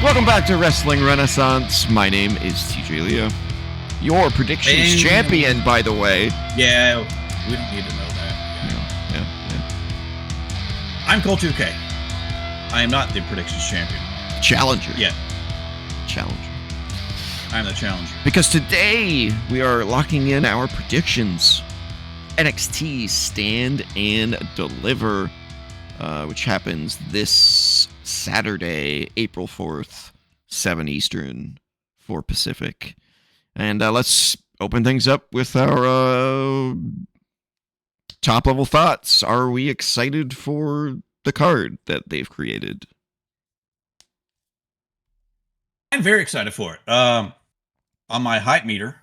Welcome back to Wrestling Renaissance. My name is TJ Leo. Your predictions champion, by the way. Yeah, we don't need to know that. Yeah. I'm Cole 2K. I am not the predictions champion. Challenger. Yeah. Challenger. I'm the challenger. Because today we are locking in our predictions. NXT Stand and Deliver, which happens this Saturday, April 4th, 7 Eastern, 4 Pacific. And let's open things up with our top-level thoughts. Are we excited for the card that they've created? I'm very excited for it. On my hype meter.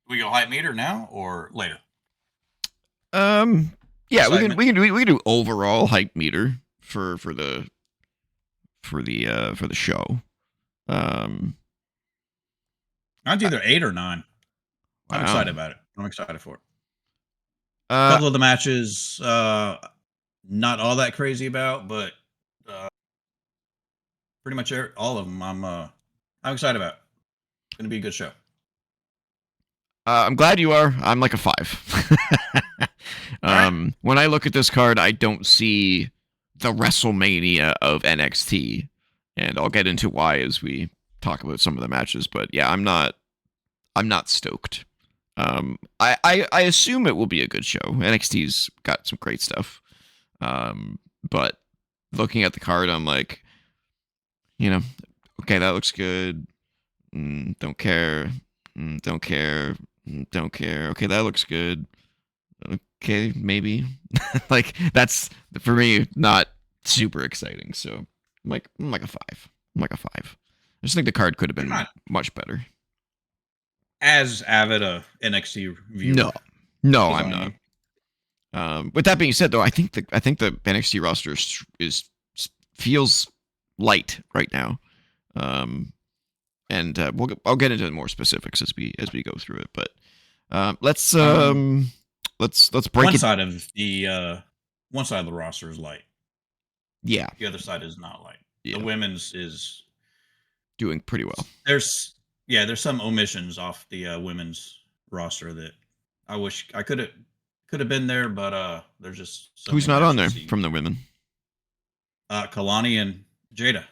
We go hype meter now or later? Yeah, we can do overall hype meter for the show. I'd either 8 or 9. I'm excited about it. I'm excited for it. A couple of the matches, not all that crazy about, but pretty much all of them. I'm excited about. It's gonna be a good show. I'm glad you are. I'm like a 5. Right. When I look at this card, I don't see the WrestleMania of NXT, and I'll get into why as we talk about some of the matches. But yeah, I'm not stoked. I assume it will be a good show. NXT's got some great stuff. But looking at the card, I'm like, okay, that looks good. Don't care. Don't care. Don't care. Okay, that looks good. Okay, maybe. Like, that's, for me, not super exciting. So I'm like a 5. I just think the card could have been much better. As avid a NXT viewer. No, I'm not. With that being said, though, I think the NXT roster feels light right now. And I'll get into more specifics as we go through it. But let's break one it. side of the roster is light. Yeah. The other side is not light. Yeah. The women's is doing pretty well. There's some omissions off the women's roster that I wish I could have been there, but there's just who's not on there from the women? Kalani and Jada.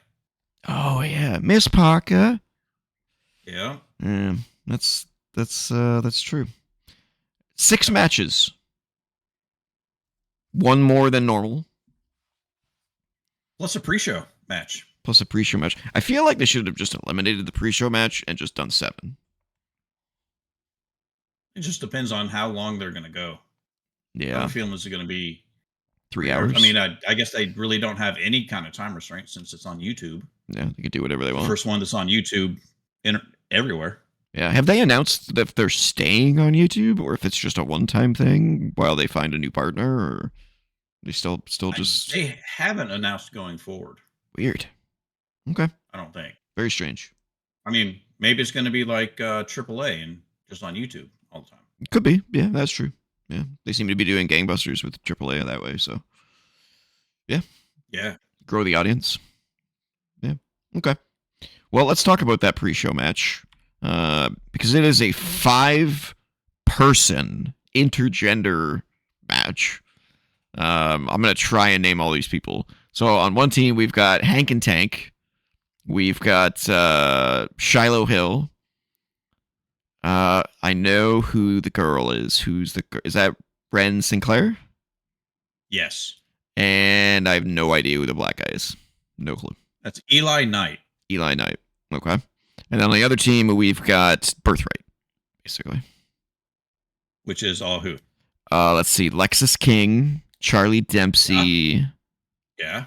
Oh yeah, Miss Parker. Yeah. That's true. 6 matches. 1 more than normal. Plus a pre-show match. I feel like they should have just eliminated the pre-show match and just done 7. It just depends on how long they're going to go. Yeah. I'm feeling this is going to be 3 hours. I mean, I guess they really don't have any kind of time restraint since it's on YouTube. Yeah, they can do whatever they want. The first one that's on YouTube everywhere. Yeah. Have they announced if they're staying on YouTube or if it's just a one-time thing while they find a new partner, or they still just... They haven't announced going forward. Weird. Okay. I don't think. Very strange. I mean, maybe it's going to be like AAA and just on YouTube all the time. Could be. Yeah, that's true. Yeah. They seem to be doing gangbusters with AAA that way, so... Yeah. Yeah. Grow the audience. Yeah. Okay. Well, let's talk about that pre-show match. Because it is a 5-person intergender match. I'm going to try and name all these people. So on one team, we've got Hank and Tank. We've got Shiloh Hill. I know who the girl is. Is that Ren Sinclair? Yes. And I have no idea who the black guy is. No clue. That's Eli Knight. Okay. And on the other team, we've got Birthright, basically. Which is all who? Let's see. Lexus King, Charlie Dempsey. Yeah.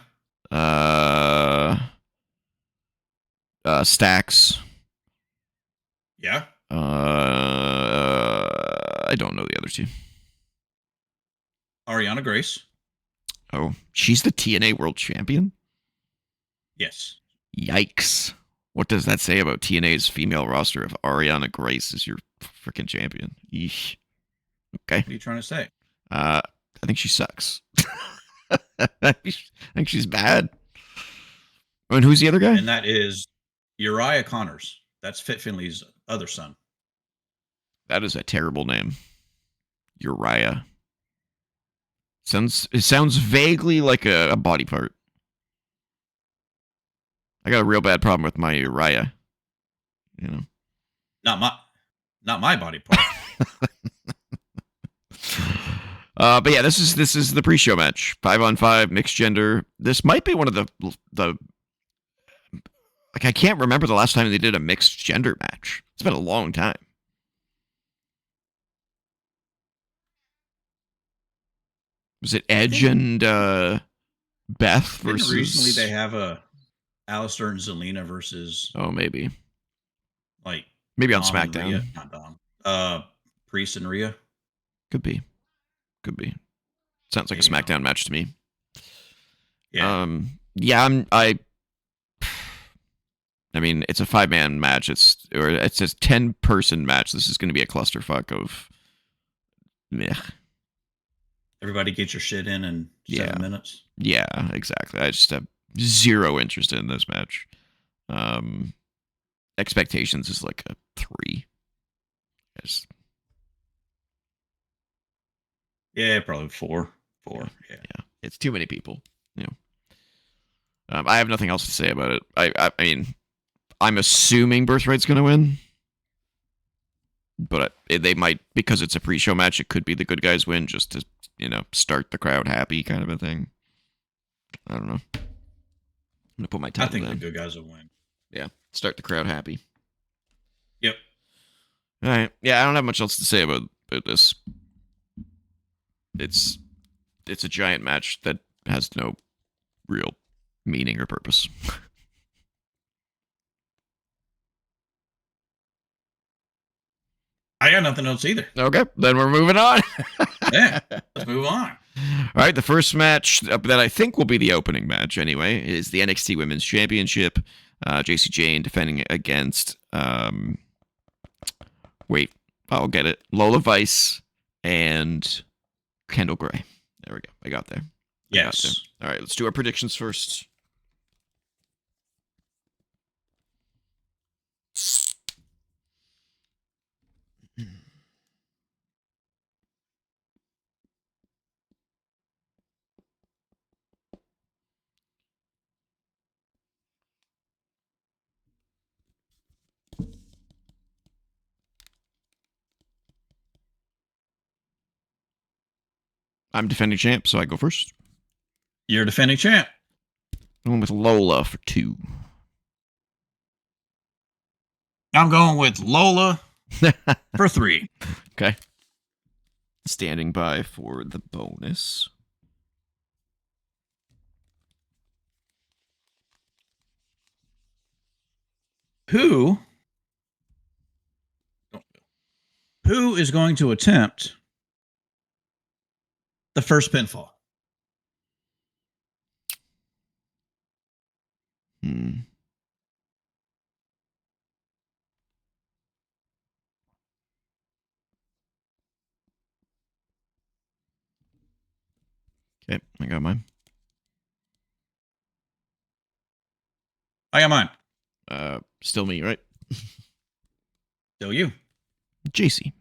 Stax. Yeah. I don't know the other two. Ariana Grace. Oh, she's the TNA World Champion? Yes. Yikes. What does that say about TNA's female roster if Ariana Grace is your freaking champion? Yeesh. Okay. What are you trying to say? I think she sucks. I think she's bad. And who's the other guy? And that is Uriah Connors. That's Fit Finley's other son. That is a terrible name. Uriah. It sounds vaguely like a body part. I got a real bad problem with my Uriah. You know. Not my body part. But yeah, this is the pre-show match. 5-on-5 mixed gender. This might be one of the like, I can't remember the last time they did a mixed gender match. It's been a long time. Was it Edge and Beth versus? Recently, they have a Alistair and Zelina versus. Oh, maybe. Like maybe on Dom SmackDown. Rhea, not Dom. Priest and Rhea. Could be. Sounds like maybe a SmackDown match to me. Yeah. Yeah. I mean, it's a 5-man match. It's a 10-person match. This is going to be a clusterfuck of. Meh. Everybody get your shit in 7 minutes. Yeah, exactly. I just have zero interest in this match. Expectations is like a 3. Yeah, probably 4. Yeah. It's too many people. I have nothing else to say about it. I mean, I'm assuming Birthright's going to win. But they might, because it's a pre-show match, it could be the good guys win just to, start the crowd happy kind of a thing. I don't know. I'm going to put my title I think down. the good guys will win. Yeah, start the crowd happy. Yep. All right. Yeah, I don't have much else to say about this. It's a giant match that has no real meaning or purpose. I got nothing else either. Okay, then we're moving on. Yeah, let's move on. All right, the first match that I think will be the opening match anyway is the NXT Women's Championship. JC Jane defending against, wait, I'll get it. Lola Vice and Kendall Gray. There we go. I got there. Yes. All right, let's do our predictions first. I'm defending champ, so I go first. You're defending champ. I'm going with Lola for 2. I'm going with Lola for 3. Okay. Standing by for the bonus. Who is going to attempt the first pinfall? Okay, I got mine. I got mine. Still me, right? Still you. JC.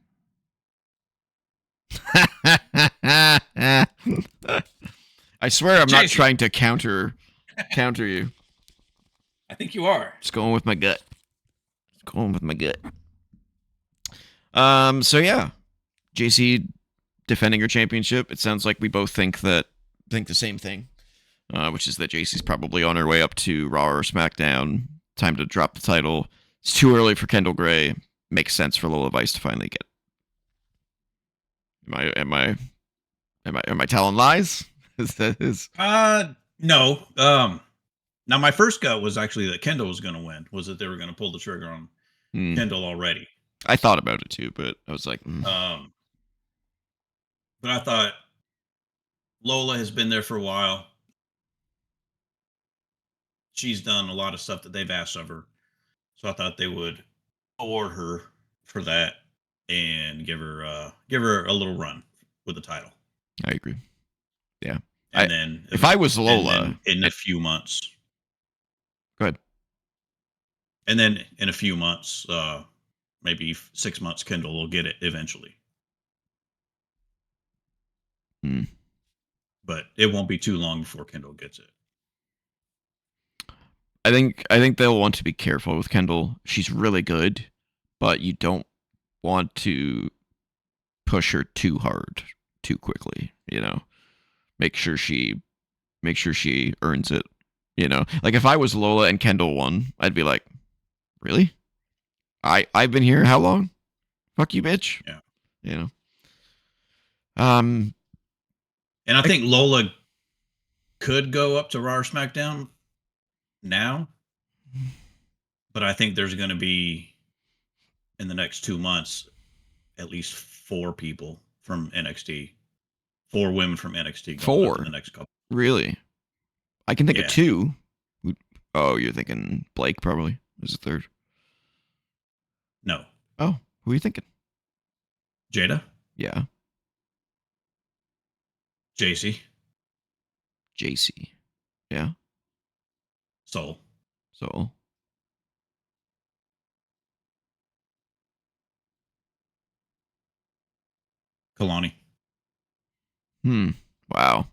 I swear I'm not trying to counter you. I think you are. Just going with my gut. So yeah. JC defending her championship. It sounds like we both think the same thing. Which is that JC's probably on her way up to Raw or SmackDown. Time to drop the title. It's too early for Kendall Gray. Makes sense for Lola Vice to finally get. Am I telling lies? No. Now my first gut was actually that Kendall was going to win. Was that they were going to pull the trigger on Kendall already? I thought about it too, but I was like, but I thought Lola has been there for a while. She's done a lot of stuff that they've asked of her. So I thought they would award her for that and give her a little run with the title. I agree. Yeah. And then if I was Lola in a few months. Go ahead. And then in a few months, maybe 6 months, Kendall will get it eventually. Hmm. But it won't be too long before Kendall gets it. I think they'll want to be careful with Kendall. She's really good, but you don't want to push her too hard too quickly, you know. Make sure she earns it, you know. Like if I was Lola and Kendall won, I'd be like, "Really? I've been here how long? Fuck you, bitch." Yeah. You know. And I think Lola could go up to Raw or SmackDown now, but I think there's going to be in the next 2 months at least 4 people from NXT, 4 women from NXT going up in the 4. next couple. Really? I can think of Yeah. 2. Oh, you're thinking Blake probably is the third. No. Oh, who are you thinking? Jada, Yeah, JC, JC. Yeah. Soul, So, Kalani. wow.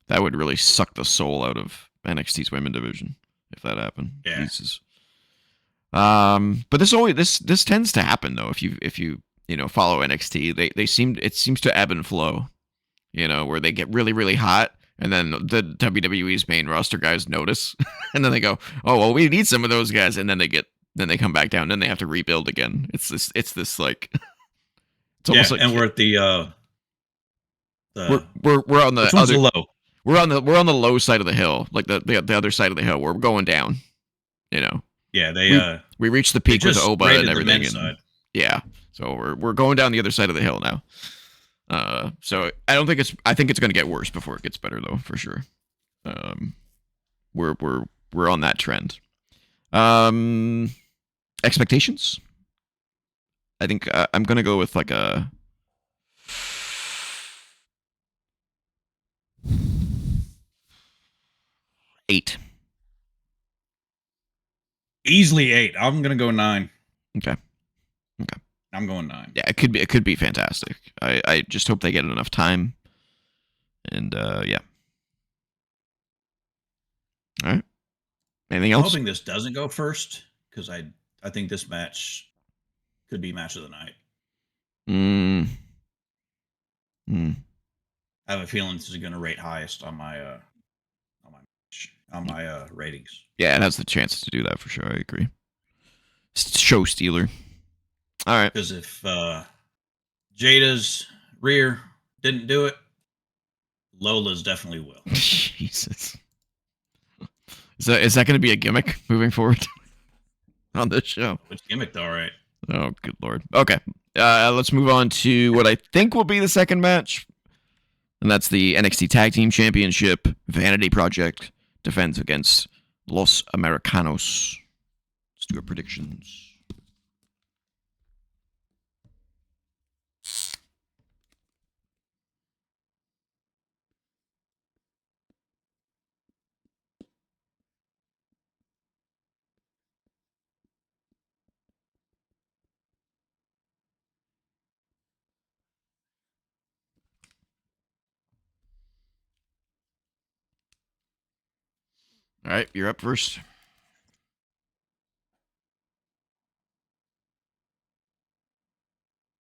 That would really suck the soul out of NXT's women division if that happened. Yeah. Jesus. But this tends to happen though. If you follow NXT, it seems to ebb and flow. You know, where they get really really hot, and then the WWE's main roster guys notice, and then they go, "Oh well, we need some of those guys," and then they come back down, and then they have to rebuild again. It's this like it's almost Yeah, like and we're at the we're on the which one's other the low? we're on the low side of the hill, like the other side of the hill. We're going down. You know, Yeah, we reached the they peak with just Oba and rated the everything, men's and side. yeah, so we're going down the other side of the hill now. So I think it's going to get worse before it gets better though, for sure. Um, we're on that trend. Um, expectations. I think I'm going to go with like a 8. Easily 8. I'm gonna go 9. Okay. Okay. I'm going 9. Yeah, it could be fantastic. I just hope they get enough time. And yeah. All right. Anything I'm else? hoping this doesn't go first because I think this match could be match of the night. Mm. Mm. I have a feeling this is going to rate highest on my ratings. Yeah, it has the chance to do that for sure. I agree. Show stealer. All right. Because if Jada's rear didn't do it, Lola's definitely will. Jesus. Is that going to be a gimmick moving forward on this show? It's gimmicked all right. Oh, good lord. Okay. Let's move on to what I think will be the second match, and that's the NXT Tag Team Championship. Vanity Project defends against Los Americanos. Let's do our predictions. All right, you're up first.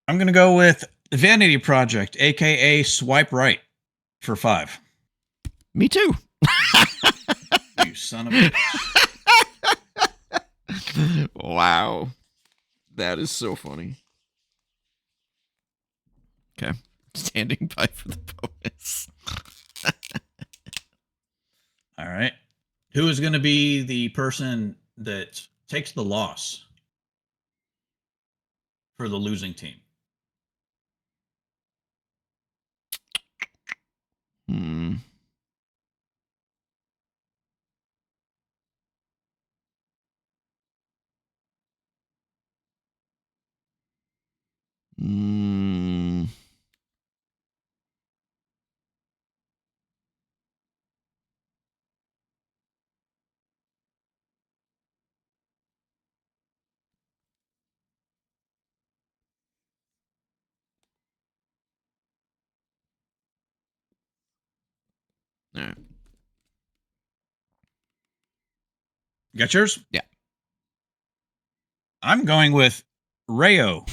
I'm going to go with Vanity Project, aka Swipe Right, for 5. Me too. You son of a bitch. Wow. That is so funny. Okay. Standing by for the bonus. All right. Who is going to be the person that takes the loss for the losing team? Hmm. Hmm. All right. You got yours? Yeah. I'm going with Rayo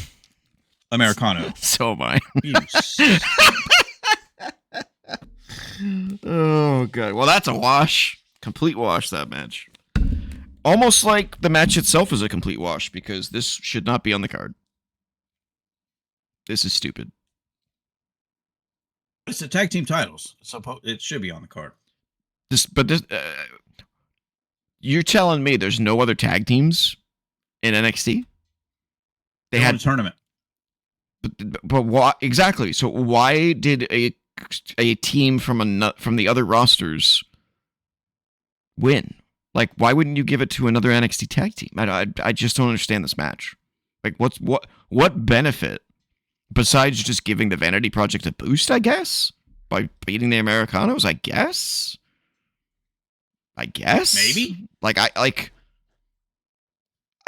Americano. So am I. You Oh god. Well, that's a wash. Complete wash, that match. Almost like the match itself is a complete wash because this should not be on the card. This is stupid. It's the tag team titles. It should be on the card. You're telling me there's no other tag teams in NXT? They had a tournament. But why exactly? So why did a team from the other rosters win? Like, why wouldn't you give it to another NXT tag team? I just don't understand this match. Like, what benefit besides just giving the Vanity Project a boost? I guess by beating the Americanos. I guess Maybe. I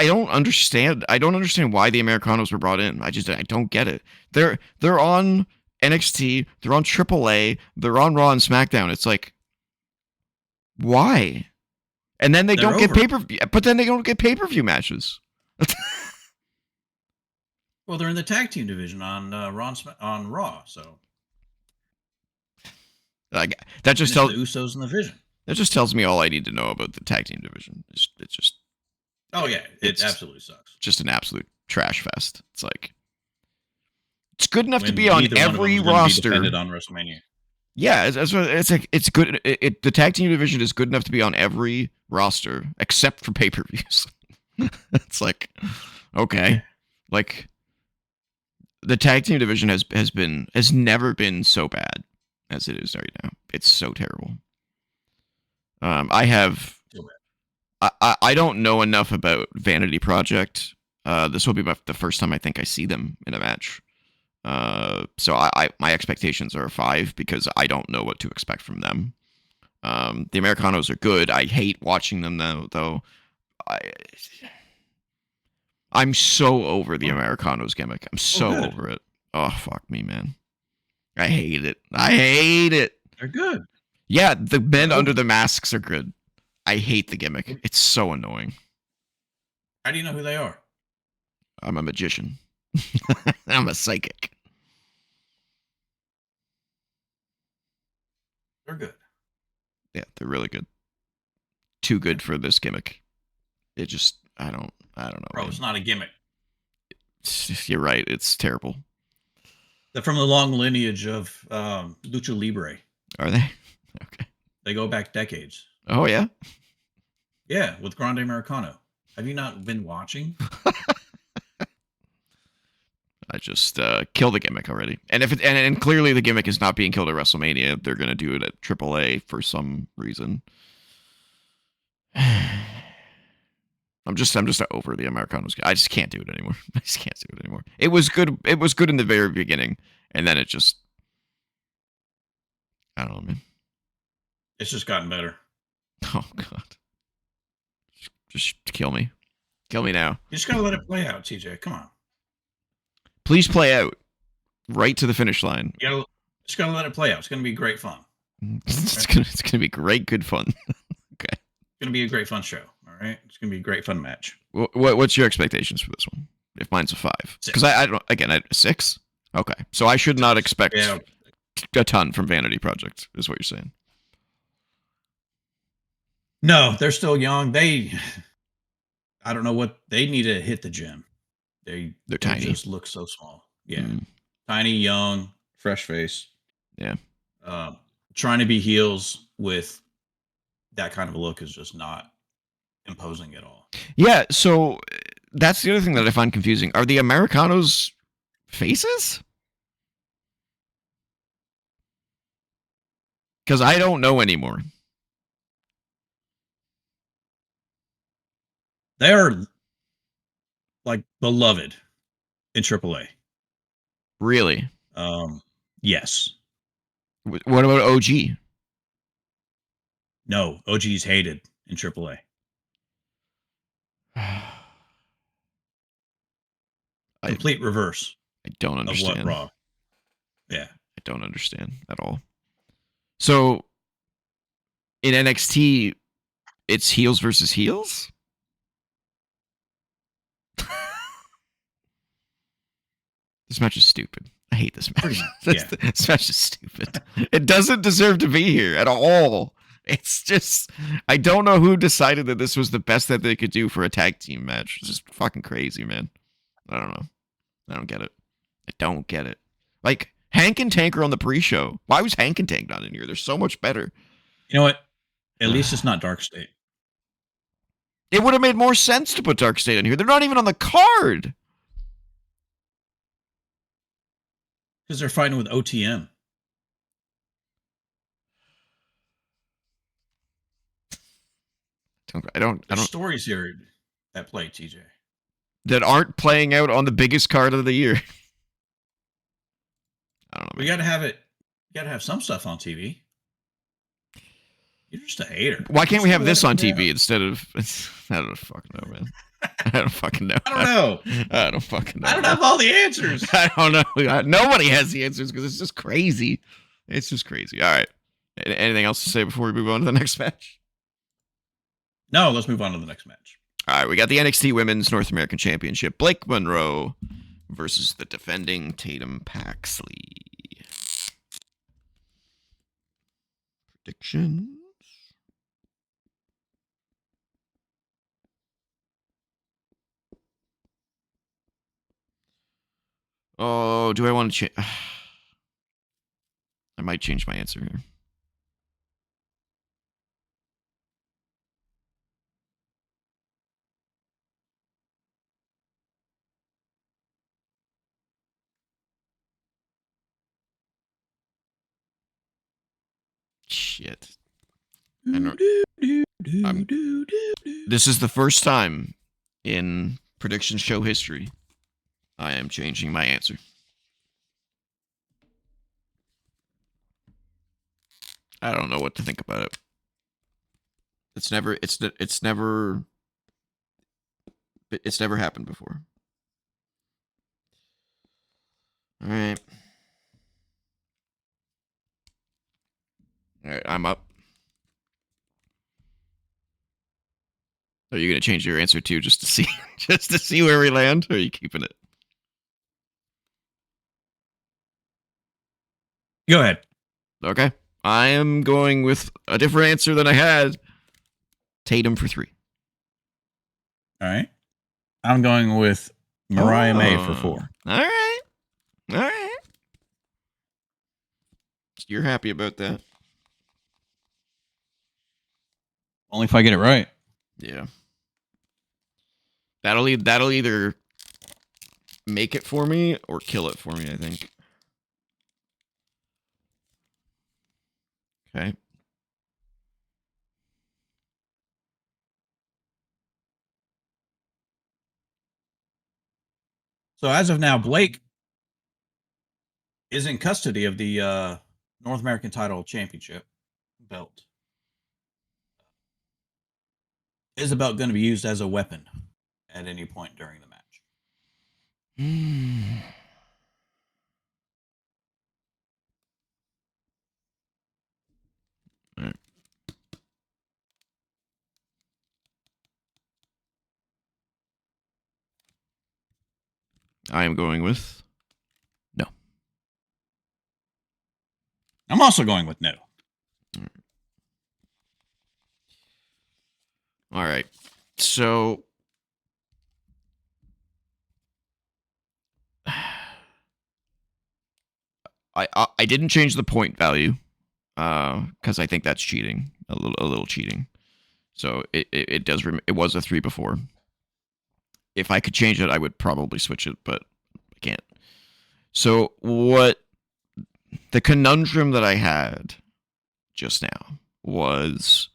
don't understand. I don't understand why the Americanos were brought in. I don't get it. They're on NXT. They're on AAA. They're on Raw and SmackDown. It's like, why? And then they don't get pay-per-view. But then they don't get pay-per-view matches. Well, they're in the tag team division on Raw, so like that just tells the Usos in the Vision. That just tells me all I need to know about the tag team division. It's just. Oh yeah, it absolutely sucks. Just an absolute trash fest. It's like it's good enough to be on every roster. Be defended on WrestleMania. Yeah, it's like it's good. The tag team division is good enough to be on every roster except for pay-per-views. It's like, okay, like the tag team division has never been so bad as it is right now. It's so terrible. I don't know enough about Vanity Project. This will be the first time I think I see them in a match. So my expectations are a 5 because I don't know what to expect from them. The Americanos are good. I hate watching them though. I'm so over the Americanos gimmick. I'm so over it. Oh, fuck me, man. I hate it. They're good. Yeah, the men under the masks are good. I hate the gimmick. It's so annoying. How do you know who they are? I'm a magician. I'm a psychic. They're good. Yeah, they're really good. Too good for this gimmick. It just, I don't know. Bro, it's not a gimmick. You're right. It's terrible. They're from the long lineage of Lucha Libre. Are they? Okay. They go back decades. Oh, yeah? Yeah, with Grande Americano. Have you not been watching? I just kill the gimmick already. And and clearly the gimmick is not being killed at WrestleMania. They're going to do it at AAA for some reason. I'm just over the Americanos. I just can't do it anymore. It was good. It was good in the very beginning, and then it just, I don't know, man. It's just gotten better. Oh God. Just kill me. Kill me now. You just gotta let it play out, TJ. Come on. Please play out. Right to the finish line. You just gotta let it play out. It's gonna be great fun. It's gonna be great, good fun. Okay. It's gonna be a great fun show. All right. It's gonna be a great fun match. What's your expectations for this one? If mine's a 5, because I don't. Again, a 6. Okay, so I should not expect a ton from Vanity Project. Is what you're saying? No, they're still young. I don't know what they need to hit the gym. They're tiny. They just look so small. Yeah, tiny, young, fresh face. Yeah. Trying to be heels with that kind of a look is just not imposing at all. Yeah. So that's the other thing that I find confusing. Are the Americanos faces? Because I don't know anymore. They're like beloved in AAA. Really? Yes. What about OG? No, OG's hated in AAA. Complete reverse. I don't understand. Of what Raw. Yeah. I don't understand at all. So in NXT, it's heels versus heels. This match is stupid. I hate this match. This match is stupid. It doesn't deserve to be here at all. It's just, I don't know who decided that this was the best that they could do for a tag team match. It's just fucking crazy, man. I don't know. I don't get it. I don't get it. Like, Hank and Tank are on the pre-show. Why was Hank and Tank not in here? They're so much better. You know what? At least it's not Dark State. It would have made more sense to put Dark State in here. They're not even on the card. Because they're fighting with OTM. I don't. Stories here at play, TJ. That aren't playing out on the biggest card of the year. I don't know. We got to have it. You got to have some stuff on TV. You're just a hater. Why can't we have this on TV instead of? I don't fucking know, man. I don't fucking know. I don't know. I don't fucking know. I don't have all the answers. I don't know. Nobody has the answers because it's just crazy. It's just crazy. All right. Anything else to say before we move on to the next match? No, let's move on to the next match. All right, we got the NXT Women's North American Championship. Blake Monroe versus the defending Tatum Paxley. Predictions. Oh, do I want to change? I might change my answer here. Shit. This is the first time in prediction show history I am changing my answer. I don't know what to think about it. It's never happened before. All right. All right, I'm up. Are you going to change your answer too, just to see where we land, or are you keeping it? Go ahead. Okay. I am going with a different answer than I had. Tatum for 3. All right. I'm going with Mariah May for 4. All right. All right. You're happy about that. Only if I get it right. Yeah. That'll either make it for me or kill it for me, I think. Okay. So as of now, Blake is in custody of the North American Title Championship belt. Is the belt going to be used as a weapon at any point during the match? All right. I am going with no. I'm also going with no. All right. So I didn't change the point value because I think that's cheating, a little cheating. So it was a 3 before. If I could change it, I would probably switch it, but I can't. So what the conundrum that I had just now was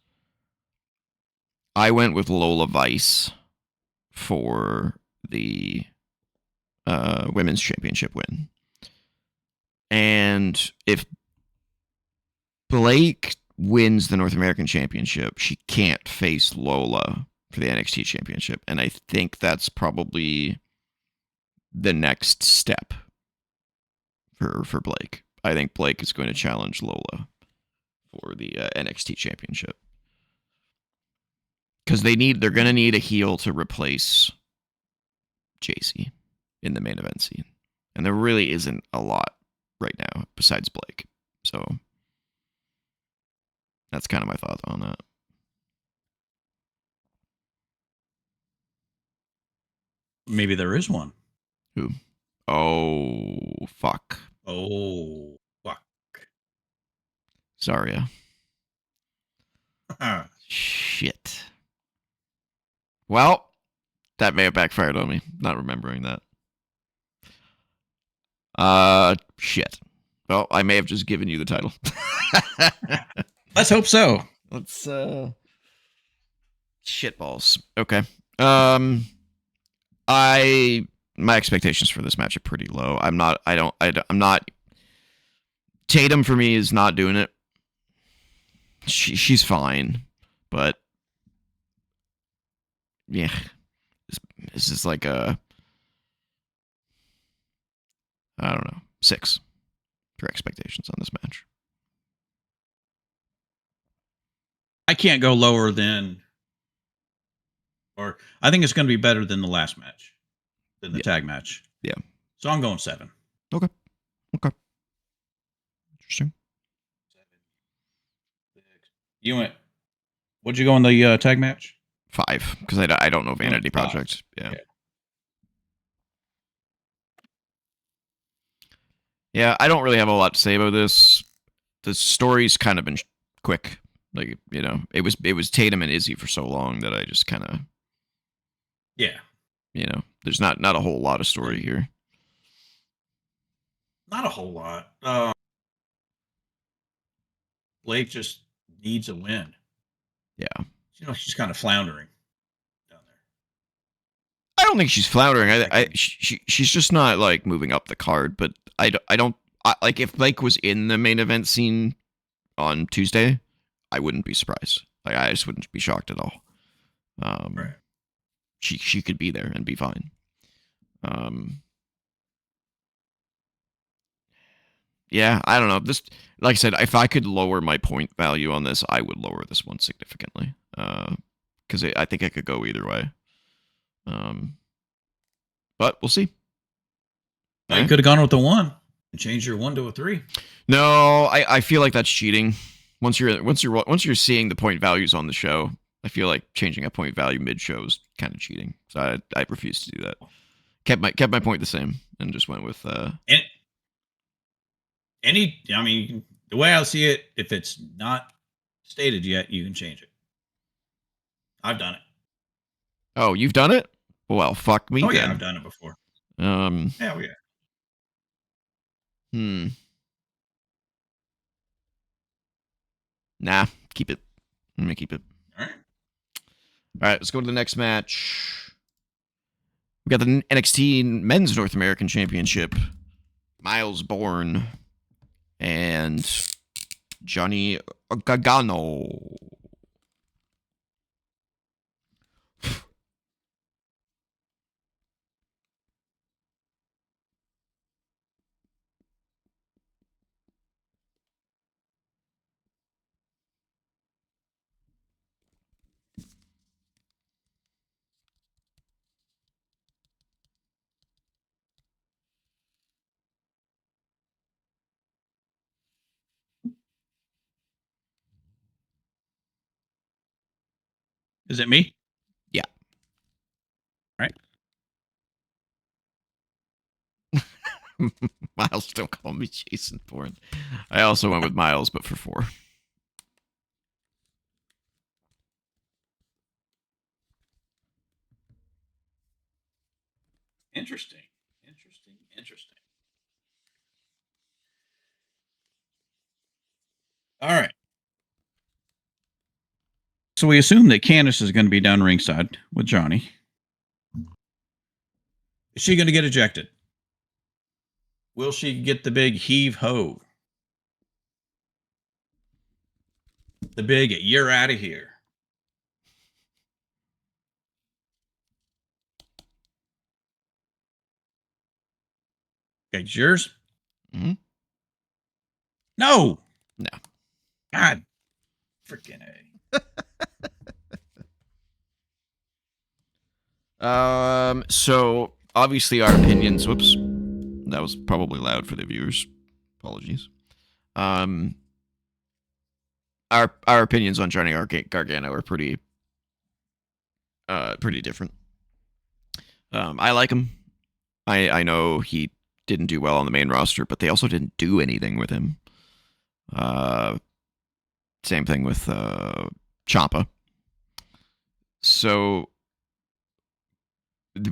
I went with Lola Vice for the women's championship win. And if Blake wins the North American Championship, she can't face Lola for the NXT Championship. And I think that's probably the next step for Blake. I think Blake is going to challenge Lola for the NXT Championship. Because they're going to need a heel to replace JC in the main event scene. And there really isn't a lot right now besides Blake. So that's kind of my thought on that. Maybe there is one. Who? Oh, fuck. Oh, fuck. Zarya. Shit. Well, that may have backfired on me, not remembering that. Shit. Well, I may have just given you the title. Let's hope so. Let's shitballs. Okay. My expectations for this match are pretty low. I'm not Tatum for me is not doing it. She's fine, but yeah, this is like I don't know, 6 for expectations on this match. I can't go lower than, or I think it's going to be better than the last match, than the tag match. Yeah. So I'm going 7. Okay. Interesting. 7, 6. You went. What'd you go in the tag match? 5, because I don't know Vanity Project. Yeah. Yeah, I don't really have a lot to say about this. The story's kind of been quick. Like, you know, it was Tatum and Izzy for so long that I just kind of, you know, there's not a whole lot of story here. Not a whole lot. Blake just needs a win. Yeah. You know, she's kind of floundering down there. I don't think she's floundering. She's just not like moving up the card. But I don't like if Blake was in the main event scene on Tuesday, I wouldn't be surprised. Like I just wouldn't be shocked at all. Right. She could be there and be fine. Yeah, I don't know. This, like I said, if I could lower my point value on this, I would lower this one significantly. Because I think I could go either way. But we'll see. You could have gone with the 1 and changed your 1 to a 3. No, I feel like that's cheating. Once you're seeing the point values on the show, I feel like changing a point value mid show is kind of cheating. So I refuse to do that. Kept my point the same and just went with I mean, the way I see it, if it's not stated yet, you can change it. I've done it. Oh, you've done it? Well, fuck me. Oh then. Yeah, I've done it before. Hell yeah. Nah, keep it. I'm gonna keep it. All right. All right, let's go to the next match. We got the NXT Men's North American Championship. Miles Bourne and Johnny Gargano. Is it me? Yeah. All right. Miles, don't call me Jason Bourne. I also went with Miles, but for 4. Interesting. All right. So we assume that Candice is going to be down ringside with Johnny. Is she going to get ejected? Will she get the big heave ho? The big "you're out of here"? Okay, it's yours. Mm-hmm. No. God, freaking A. So obviously our opinions. Whoops, that was probably loud for the viewers. Apologies. Our opinions on Johnny Gargano are pretty different. I like him. I know he didn't do well on the main roster, but they also didn't do anything with him. Same thing with Ciampa. So,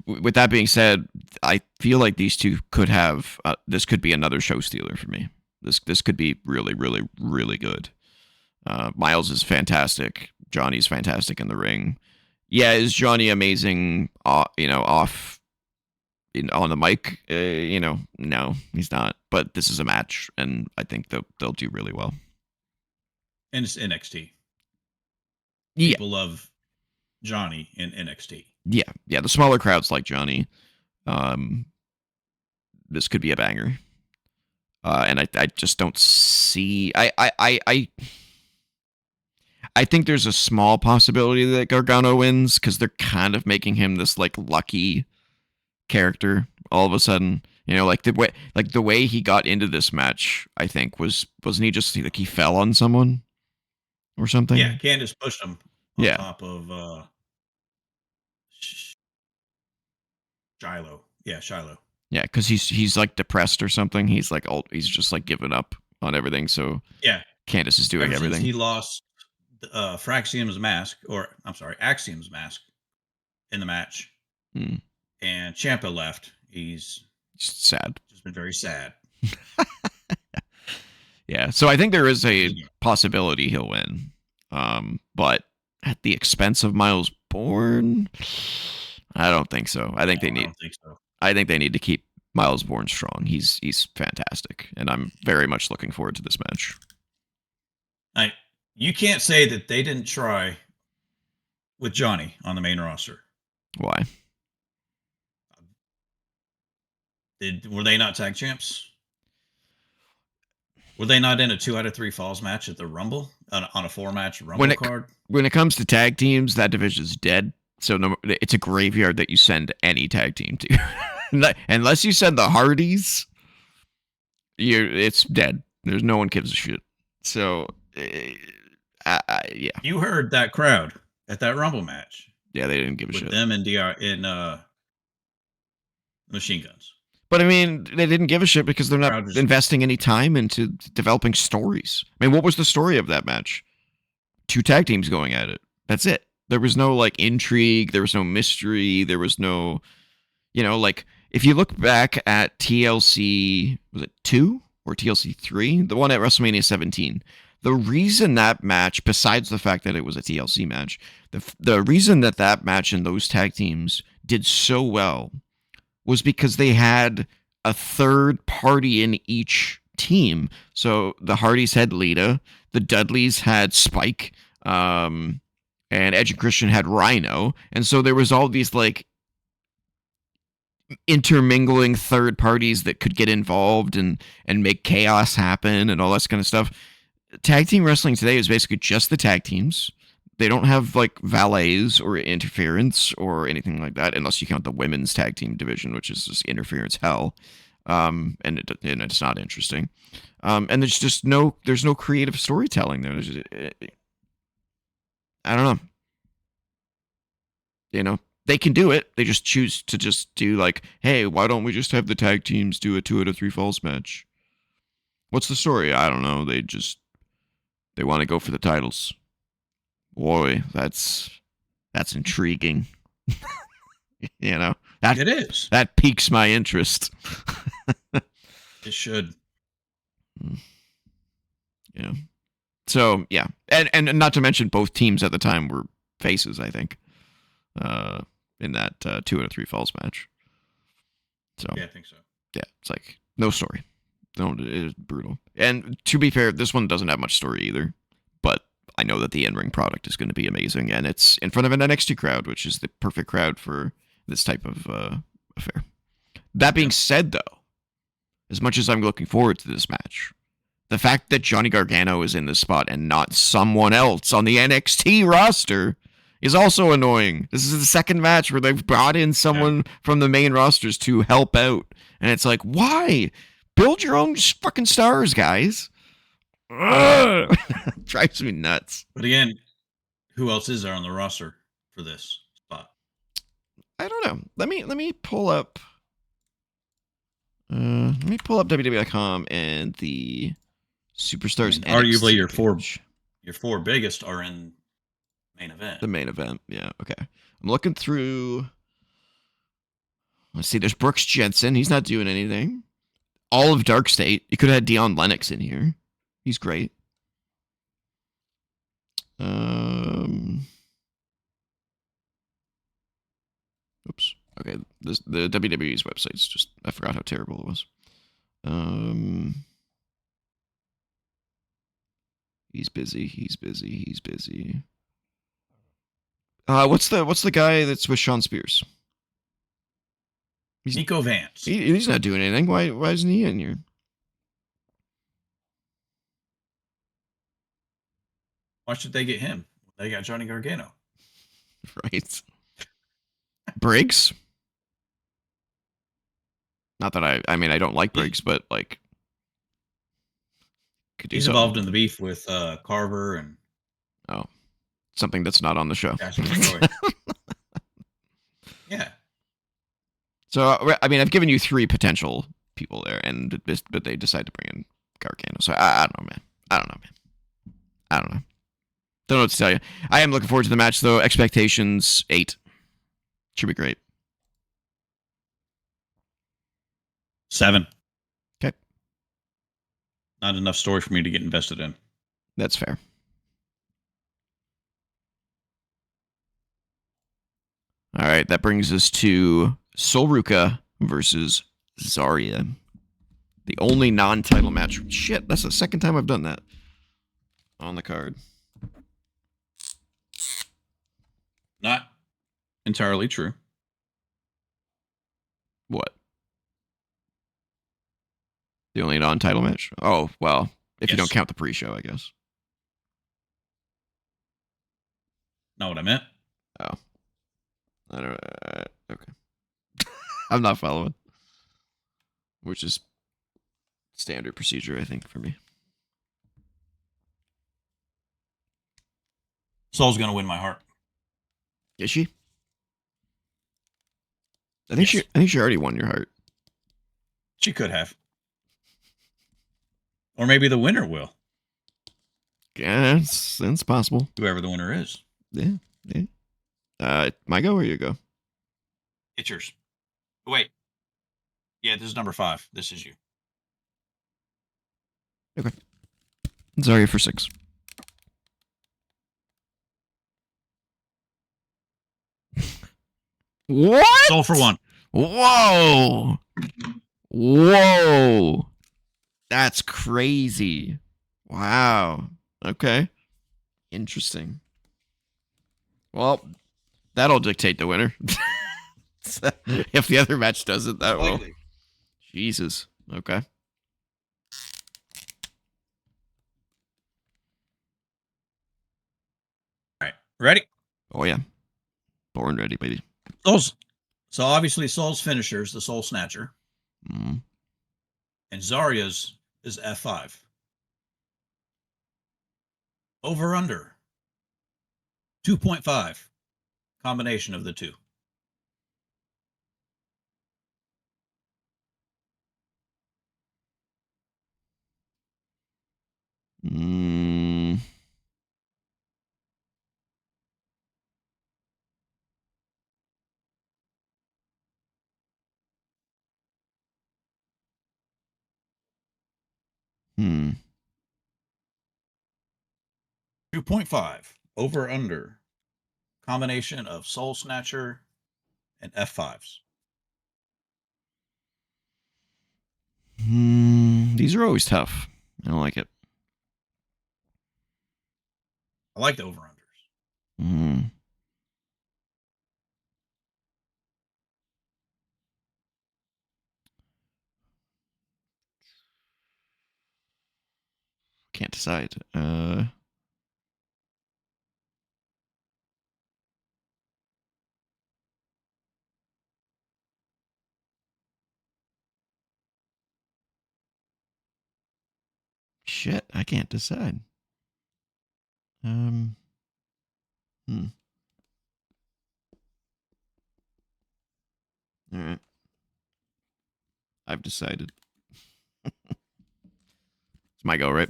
with that being said, I feel like these two could have this could be another show stealer for me. This could be really, really, really good. Miles is fantastic. Johnny's fantastic in the ring. Yeah, is Johnny amazing? Off on the mic. No, he's not. But this is a match, and I think they'll do really well. And it's NXT. Yeah. People love Johnny in NXT. Yeah. The smaller crowds like Johnny. This could be a banger. And I just don't see. I think there's a small possibility that Gargano wins because they're kind of making him this like lucky character all of a sudden. Like the way he got into this match, I think wasn't he just like he fell on someone or something? Yeah, Candace pushed him on top of Shiloh. Yeah, Shiloh. Yeah, because he's like depressed or something. He's like he's just like given up on everything. So yeah, Candace is doing everything. He lost Axiom's mask in the match, and Ciampa left. He's just sad. Just been very sad. Yeah, so I think there is a possibility he'll win, but at the expense of Miles Bourne, I don't think so. I think they need to keep Miles Bourne strong. He's fantastic, and I'm very much looking forward to this match. You can't say that they didn't try with Johnny on the main roster. Why? Were they not tag champs? Were they not in a 2 out of 3 falls match at the Rumble on a 4-match Rumble card? When it comes to tag teams, that division is dead. So it's a graveyard that you send any tag team to. Unless you send the Hardys, it's dead. There's no one gives a shit. So, yeah. You heard that crowd at that Rumble match. Yeah, they didn't give a shit. With them and DR in Machine Guns. But I mean, they didn't give a shit because they're not investing any time into developing stories. I mean, what was the story of that match? 2 tag teams going at it. That's it. There was no like intrigue. There was no mystery. There was no, like if you look back at TLC, was it 2 or TLC 3? The one at WrestleMania 17. The reason that match, besides the fact that it was a TLC match, the reason that match and those tag teams did so well was because they had a third party in each team. So the Hardys had Lita, the Dudleys had Spike, and Edge and Christian had Rhino. And so there was all these like intermingling third parties that could get involved and make chaos happen and all that kind of stuff. Tag team wrestling today is basically just the tag teams. They don't have like valets or interference or anything like that, unless you count the women's tag team division, which is just interference hell, and it's not interesting. And there's just there's no creative storytelling there. I don't know. They can do it. They just choose to just do like, hey, why don't we just have the tag teams do a 2 out of 3 falls match? What's the story? I don't know. They want to go for the titles. Boy, that's intriguing. That it is. That piques my interest. It should. Yeah. So yeah, and not to mention both teams at the time were faces. I think in that 2 out of 3 falls match. So yeah, I think so. Yeah, it's like no story. It's brutal. And to be fair, this one doesn't have much story either. But I know that the in-ring product is going to be amazing, and it's in front of an NXT crowd, which is the perfect crowd for this type of affair. That being said, though, as much as I'm looking forward to this match, The fact that Johnny Gargano is in this spot and not someone else on the NXT roster is also annoying. This is the second match where they've brought in someone from the main rosters to help out. And it's like, why? Build your own fucking stars, guys. Drives me nuts. But again, who else is there on the roster for this spot? I don't know. Let me pull up. Let me pull up WWE.com and the Superstars. I mean, arguably, NXT your four biggest are in main event. The main event, yeah. Okay, I'm looking through. Let's see. There's Brooks Jensen. He's not doing anything. All of Dark State. You could have had Dion Lennox in here. He's great. Oops. Okay. The WWE's website's just, I forgot how terrible it was. He's busy. What's the guy that's with Sean Spears? Nico Vance. He's not doing anything. Why isn't he in here? Why should they get him? They got Johnny Gargano. Right. Briggs? Not that I mean, I don't like Briggs, but like. He's involved in the beef with Carver and. Oh. Something that's not on the show. Yeah. So, I mean, I've given you 3 potential people there, but they decide to bring in Gargano. So, I don't know, man. I don't know. Don't know what to tell you. I am looking forward to the match, though. Expectations, 8. Should be great. 7. Okay. Not enough story for me to get invested in. That's fair. All right, that brings us to Sol Ruca versus Zarya. The only non-title match. Shit, that's the second time I've done that on the card. Not entirely true. What? The only non-title match? Oh, well, if you don't count the pre-show, I guess. Not what I meant. Oh. I don't okay. I'm not following. Which is standard procedure, I think, for me. Sol's going to win my heart. Is she? I think she already won your heart. She could have. Or maybe the winner will. Yeah, it's possible. Whoever the winner is. Yeah. My go or your go? It's yours. Wait. Yeah, this is number 5. This is you. Okay. Zarya for 6. What? Sol for 1. Whoa. That's crazy. Wow. Okay. Interesting. Well, that'll dictate the winner. If the other match doesn't, that will. Jesus. Okay. All right. Ready? Oh, yeah. Born ready, baby. So obviously Sol's finisher is the Soul Snatcher. Mm-hmm. And Zarya's is F5. Over under 2.5. Combination of the two. Mm. Hmm. 2.5. Over under. Combination of Soul Snatcher and F5s. These are always tough. I don't like it. I like the over-unders. Mm. decide. Shit, I can't decide. Hmm. All right. I've decided. It's my go, right?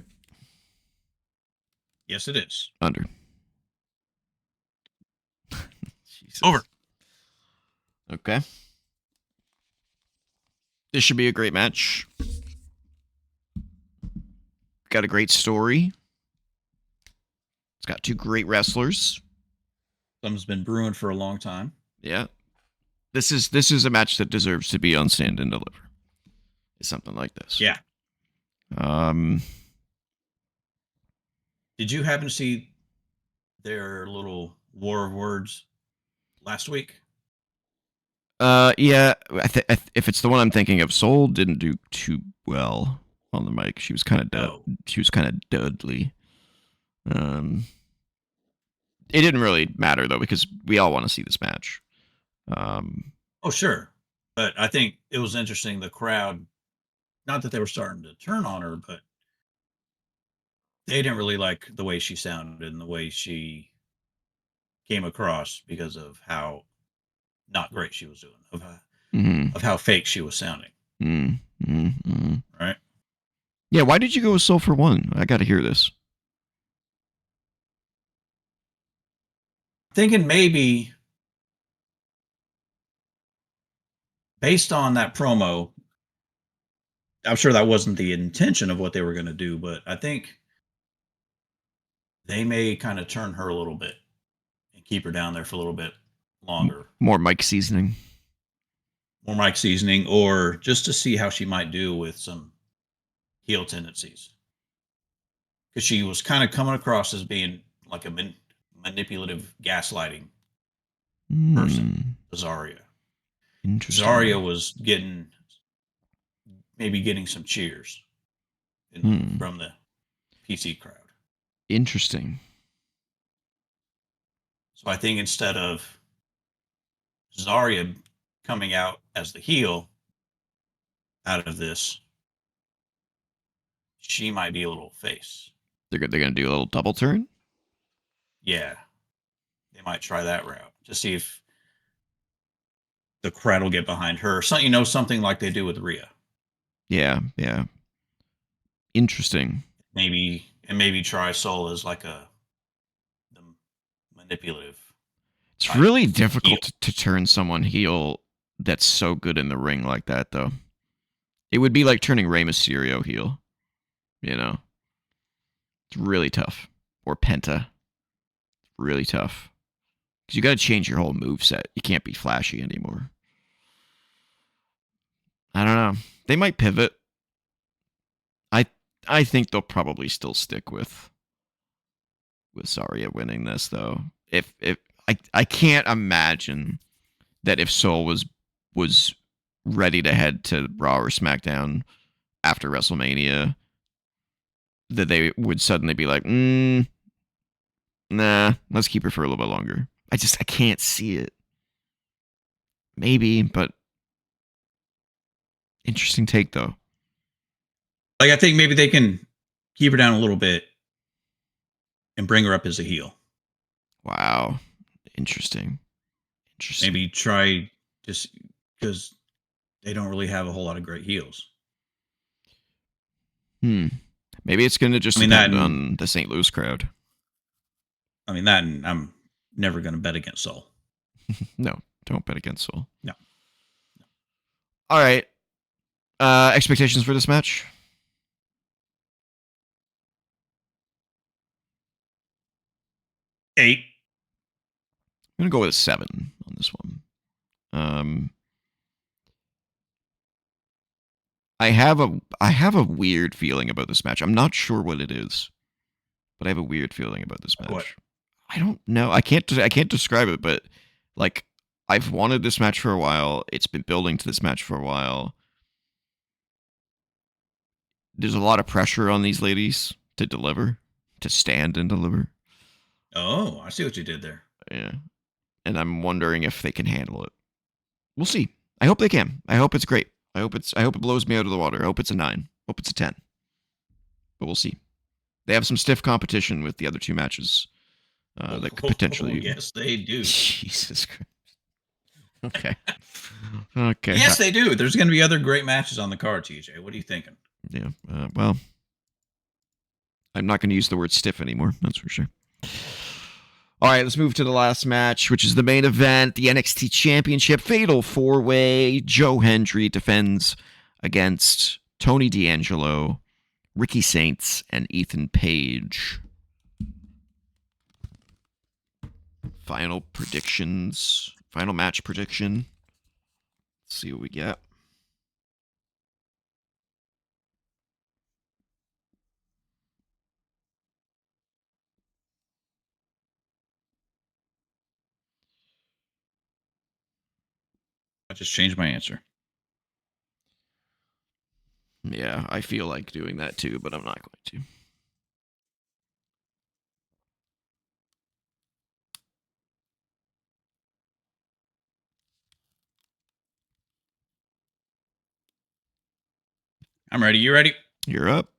Yes, it is. Under. Jesus. Over. Okay. This should be a great match. Got a great story. It's got two great wrestlers. Something's been brewing for a long time. Yeah. This is a match that deserves to be on Stand and Deliver. It's something like this. Yeah. Um. Did you happen to see their little war of words last week? Yeah. If it's the one I'm thinking of, Soul didn't do too well on the mic. She was kind of She was kind of dudley. It didn't really matter though because we all want to see this match. Oh, sure. But I think it was interesting. The crowd, not that they were starting to turn on her, but they didn't really like the way she sounded and the way she came across because of how not great she was doing, of how fake she was sounding. Right? Yeah, why did you go with Soul for One? I got to hear this. Thinking maybe based on that promo, I'm sure that wasn't the intention of what they were going to do, but I think they may kind of turn her a little bit and keep her down there for a little bit longer. More mic seasoning. More mic seasoning, or just to see how she might do with some heel tendencies. Because she was kind of coming across as being like a manipulative gaslighting person, Zarya. Interesting. Zarya was getting some cheers from the PC crowd. Interesting. So I think instead of Zarya coming out as the heel out of this, she might be a little face. They're going to do a little double turn? Yeah. They might try that route to see if the crowd will get behind her. Something like they do with Rhea. Yeah. Interesting. Maybe try Soul as like the manipulative. It's really difficult to turn someone heel that's so good in the ring like that, though. It would be like turning Rey Mysterio heel. It's really tough. Or Penta. Really tough. Because you got to change your whole moveset. You can't be flashy anymore. I don't know. They might pivot. I think they'll probably still stick with Zarya winning this, though. If I can't imagine that if Soul was ready to head to Raw or SmackDown after WrestleMania, that they would suddenly be like, nah, let's keep her for a little bit longer. I can't see it. Maybe, but interesting take though. Like I think maybe they can keep her down a little bit and bring her up as a heel. Wow. Interesting. Maybe try just because they don't really have a whole lot of great heels. Maybe it's going to just depend on the St. Louis crowd. I mean, that and I'm never going to bet against Soul. No, don't bet against Soul. No. All right. Expectations for this match? Eight. I'm going to go with a 7 on this one. I have a weird feeling about this match. I'm not sure what it is, but I have a weird feeling about this match. What? I don't know. I can't describe it, but like I've wanted this match for a while. It's been building to this match for a while. There's a lot of pressure on these ladies to deliver, to stand and deliver. Oh, I see what you did there. Yeah. And I'm wondering if they can handle it. We'll see. I hope they can. I hope it's great. I hope it blows me out of the water. I hope it's a 9. Hope it's a 10. But we'll see. They have some stiff competition with the other 2 matches. That could potentially. Yes, they do. Jesus Christ. Okay. Okay. Yes, they do. There's going to be other great matches on the card, TJ. What are you thinking? Yeah. Well, I'm not going to use the word stiff anymore. That's for sure. All right, let's move to the last match, which is the main event, the NXT Championship Fatal 4-Way. Joe Hendry defends against Tony D'Angelo, Ricky Saints, and Ethan Page. Final predictions. Final match prediction. Let's see what we get. I just changed my answer. Yeah, I feel like doing that too, but I'm not going to. I'm ready. You ready? You're up.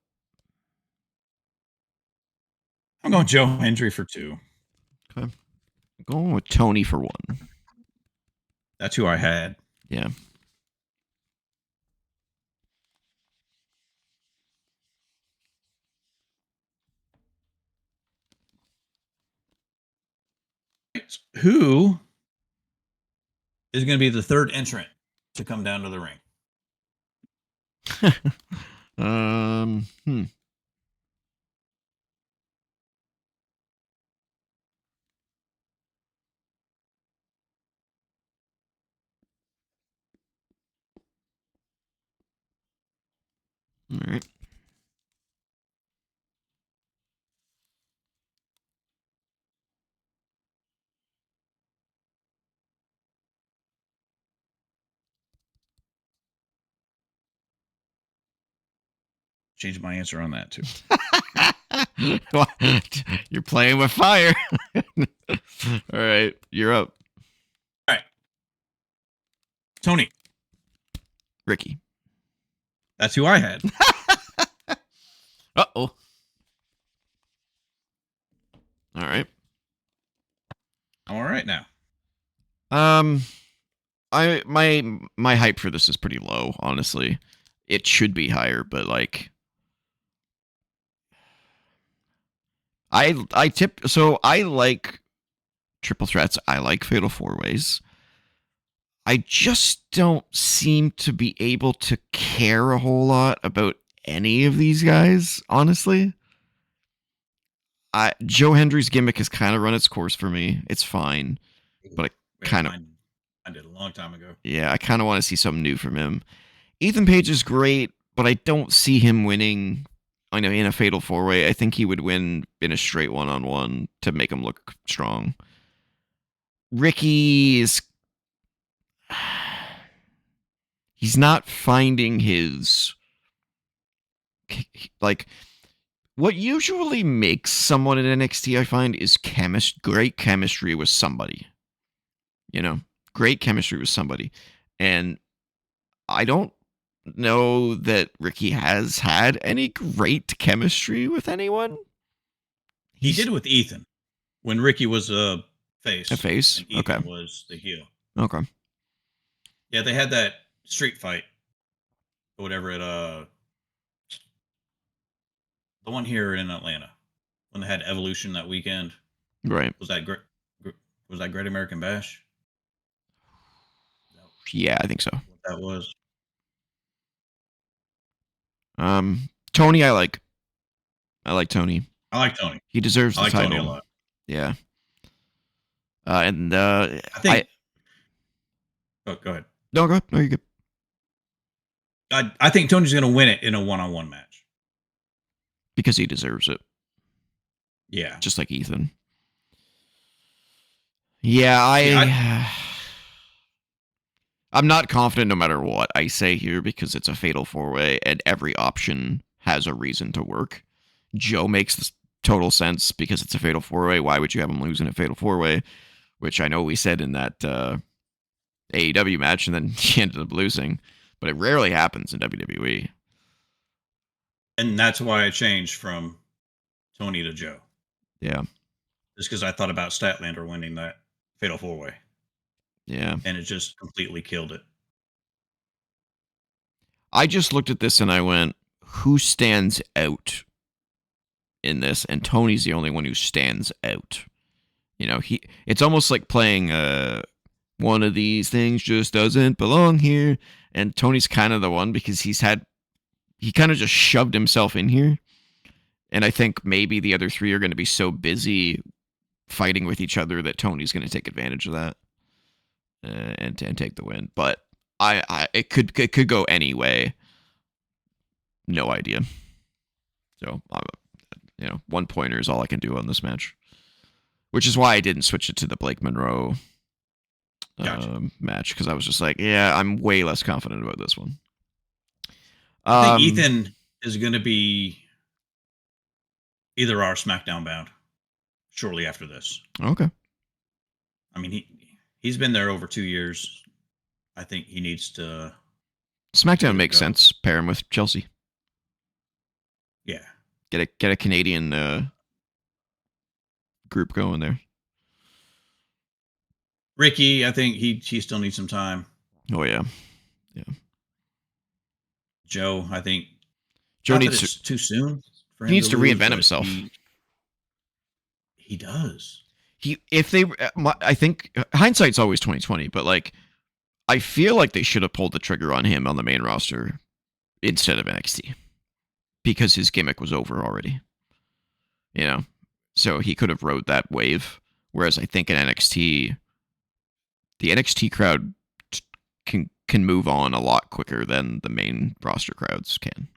I'm going Joe Hendry for 2. Okay. I'm going with Tony for 1. That's who I had. Yeah. Who is going to be the third entrant to come down to the ring? Hmm. All right. Change my answer on that too. You're playing with fire. All right, you're up. All right. Tony. Ricky. That's who I had. Uh-oh. All right. All right now. My hype for this is pretty low, honestly. It should be higher, but like I like triple threats. I like fatal 4-Ways. I just don't seem to be able to care a whole lot about any of these guys, honestly. Joe Hendry's gimmick has kind of run its course for me. It's fine, but I did a long time ago. Yeah, I kind of want to see something new from him. Ethan Page is great, but I don't see him winning. I know in a fatal 4-Way. I think he would win in a straight 1-on-1 to make him look strong. Ricky is he's not finding his like what usually makes someone in NXT I find is great chemistry with somebody. You know, great chemistry with somebody. And I don't know that Ricky has had any great chemistry with anyone. He did with Ethan when Ricky was a face. A face? And Ethan Okay. was the heel. Okay. Yeah, they had that street fight or whatever at the one here in Atlanta when they had Evolution that weekend. Right. Was that Great American Bash? Yeah, I think so. What that was. Tony, I like Tony. I like Tony. He deserves the title. Tony a lot. Yeah. I think. Go ahead. No, go. No, you're good. I think Tony's going to win it in a 1-on-1 match because he deserves it. Yeah, just like Ethan. Yeah, I'm not confident no matter what I say here because it's a fatal 4-Way and every option has a reason to work. Joe makes this total sense because it's a fatal 4-way. Why would you have him lose in a fatal 4-way? Which I know we said in that AEW match, and then he ended up losing. But it rarely happens in WWE. And that's why I changed from Tony to Joe. Yeah. Just because I thought about Statlander winning that fatal 4-way. Yeah. And it just completely killed it. I just looked at this and I went, who stands out in this? And Tony's the only one who stands out. It's almost like playing one of these things just doesn't belong here. And Tony's kind of the one because he kind of just shoved himself in here. And I think maybe the other three are going to be so busy fighting with each other that Tony's going to take advantage of that and take the win. But it could go any way. No idea. So, one pointer is all I can do on this match, which is why I didn't switch it to the Blake Monroe match, because I was just like, yeah, I'm way less confident about this one. I think Ethan is going to be either our SmackDown bound shortly after this. Okay. I mean, he's been there over 2 years. I think he needs to. SmackDown makes sense. Pair him with Chelsea. Yeah. Get a Canadian group going there. Ricky, I think he still needs some time. Oh yeah. Joe, I think Joe needs too soon for him. He needs to reinvent himself. He does. I think hindsight's always 2020, but like, I feel like they should have pulled the trigger on him on the main roster instead of NXT because his gimmick was over already. So he could have rode that wave. Whereas I think in NXT, the NXT crowd can move on a lot quicker than the main roster crowds can.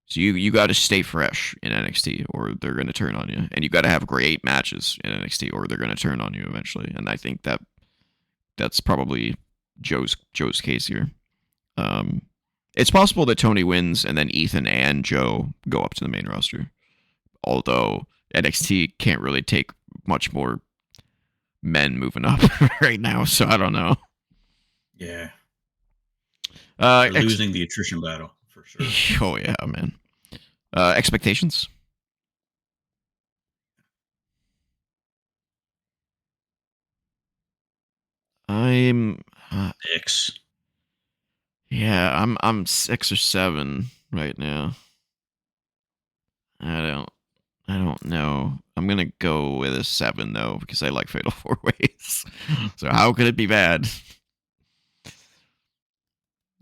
So you got to stay fresh in NXT or they're going to turn on you. And you got to have great matches in NXT or they're going to turn on you eventually. And I think that's probably Joe's case here. It's possible that Tony wins and then Ethan and Joe go up to the main roster. Although NXT can't really take much more men moving up right now, so I don't know. Yeah. Losing the attrition battle for sure. Oh yeah, man. Expectations? I'm 6. Yeah, I'm 6 or 7 right now. I don't know. I'm gonna go with a 7 though because I like Fatal 4-Ways. So how could it be bad?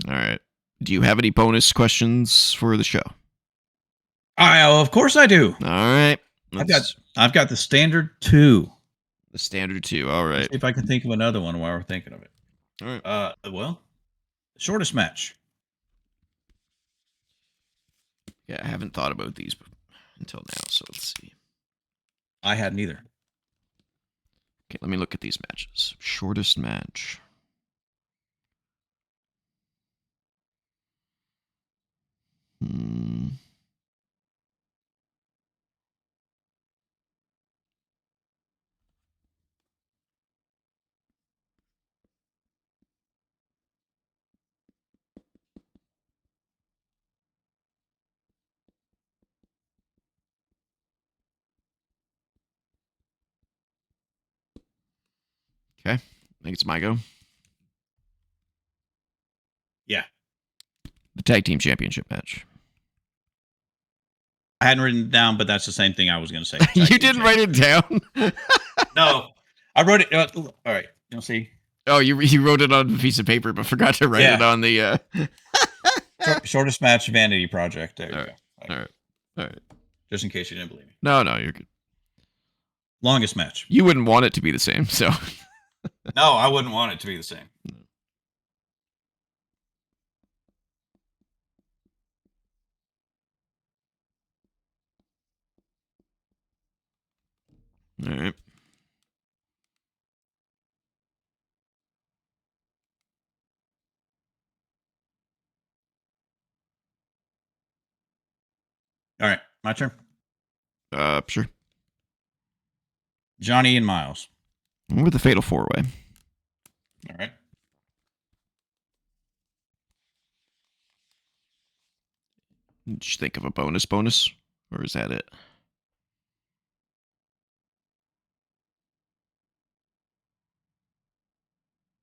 All right. Do you have any bonus questions for the show? Of course I do. All right. I've got the standard 2. The standard 2. All right. Let's see if I can think of another one while we're thinking of it. All right. Well, shortest match. Yeah, I haven't thought about these until now, so let's see. I hadn't either. Okay, let me look at these matches. Shortest match. Okay, I think it's my go. Yeah. The tag team championship match. I hadn't written it down, but that's the same thing I was going to say. You didn't write it down? No, I wrote it. All right, you'll see. Oh, you wrote it on a piece of paper, but forgot to write it on the. Shortest match vanity project. There you go. All right. Just in case you didn't believe me. No, you're good. Longest match. You wouldn't want it to be the same, so. No, I wouldn't want it to be the same. All right. All right, my turn. Sure. Johnny and Miles. With the Fatal 4-Way. All right. Did you think of a bonus, or is that it?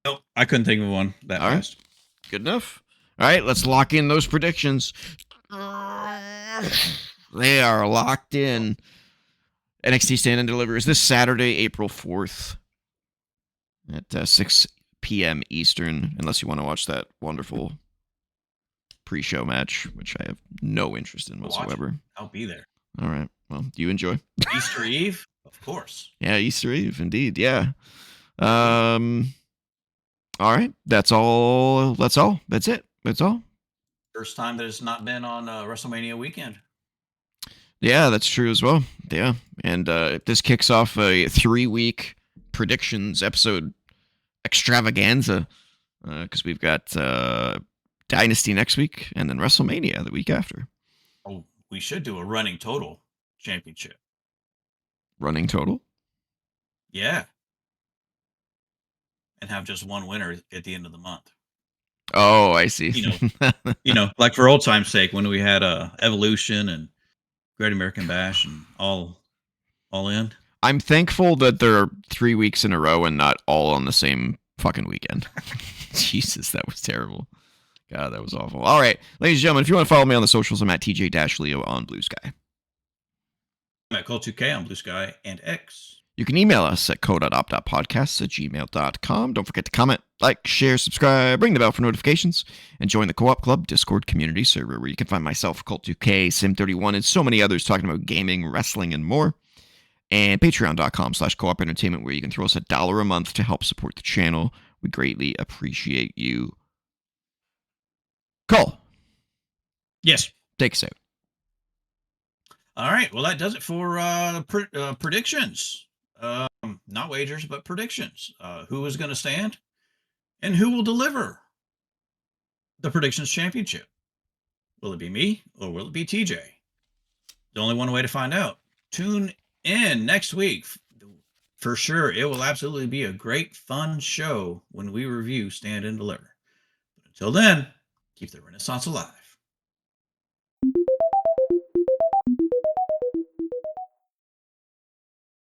Nope, I couldn't think of one that All right. fast. Good enough. All right, let's lock in those predictions. They are locked in. NXT Stand and Deliver is this Saturday, April 4th at 6 p.m. Eastern, unless you want to watch that wonderful pre-show match, which I have no interest in whatsoever. I'll be there. All right. Well, you enjoy. Easter Eve? Of course. Yeah, Easter Eve, indeed. Yeah. All right. That's all. That's it. That's all. First time that it's not been on WrestleMania weekend. Yeah, that's true as well. Yeah. And this kicks off a 3-week predictions episode extravaganza because we've got Dynasty next week and then WrestleMania the week after. Oh, we should do a running total championship. Running total? Yeah. And have just one winner at the end of the month. Oh, I see. Like for old time's sake, when we had Evolution and Great American Bash and all in. I'm thankful that there are 3 weeks in a row and not all on the same fucking weekend. Jesus, that was terrible. God, that was awful. All right, ladies and gentlemen, if you want to follow me on the socials, I'm at TJ-Leo on BlueSky. I'm at Cole2K on BlueSky and X. You can email us at co.op.podcasts@gmail.com. Don't forget to comment, like, share, subscribe, ring the bell for notifications, and join the Co-op Club Discord community server where you can find myself, Colt2K, Sim31, and so many others talking about gaming, wrestling, and more. And patreon.com/co-op entertainment where you can throw us $1 a month to help support the channel. We greatly appreciate you. Cole. Yes. Take us out. All right. Well, that does it for predictions. Not wagers, but predictions. Who is going to stand and who will deliver the predictions championship? Will it be me or will it be TJ? There's only one way to find out. Tune in next week. For sure, it will absolutely be a great, fun show when we review Stand and Deliver. But until then, keep the Renaissance alive.